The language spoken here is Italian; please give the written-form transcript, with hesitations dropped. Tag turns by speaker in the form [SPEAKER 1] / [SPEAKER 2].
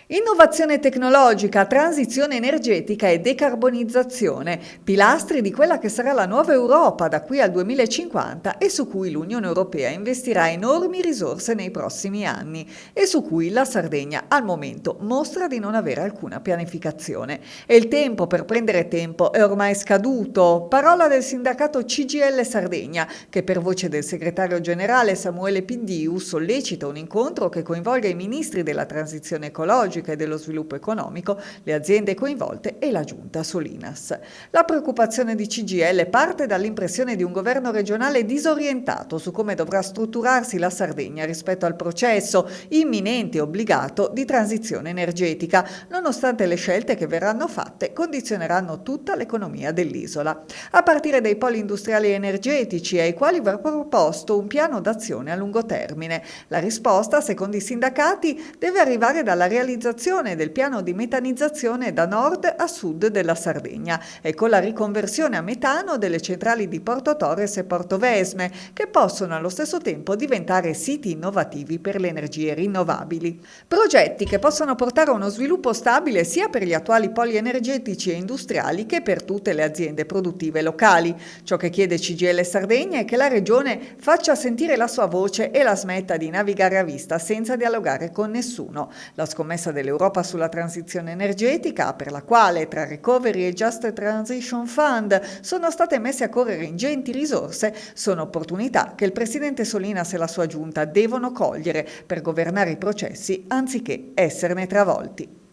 [SPEAKER 1] Innovazione tecnologica, transizione energetica e decarbonizzazione, pilastri di quella che sarà la nuova Europa da qui al 2050 e su cui l'Unione Europea investirà enormi risorse nei prossimi anni e su cui la Sardegna al momento mostra di non avere alcuna pianificazione. E il tempo per prendere tempo è ormai scaduto. Parola del sindacato CGIL Sardegna, che per voce del segretario generale Samuele Pindiu sollecita un incontro che coinvolga i ministri della transizione ecologica e dello sviluppo economico, le aziende coinvolte e la giunta Solinas. La preoccupazione di CGIL parte dall'impressione di un governo regionale disorientato su come dovrà strutturarsi la Sardegna rispetto al processo imminente e obbligato di transizione energetica, nonostante le scelte che verranno fatte condizioneranno tutta l'economia dell'isola, a partire dai poli industriali e energetici ai quali va proposto un piano d'azione a lungo termine. La risposta, secondo i sindacati, deve arrivare dalla realizzazione del piano di metanizzazione da nord a sud della Sardegna e con la riconversione a metano delle centrali di Porto Torres e Portovesme, che possono allo stesso tempo diventare siti innovativi per le energie rinnovabili. Progetti che possono portare a uno sviluppo stabile sia per gli attuali poli energetici e industriali che per tutte le aziende produttive locali. Ciò che chiede CGIL Sardegna è che la regione faccia sentire la sua voce e la smetta di navigare a vista senza dialogare con nessuno. La scommessa dell'Europa sulla transizione energetica, per la quale tra Recovery e Just Transition Fund sono state messe a correre ingenti risorse, sono opportunità che il presidente Solinas e la sua giunta devono cogliere per governare i processi anziché esserne travolti.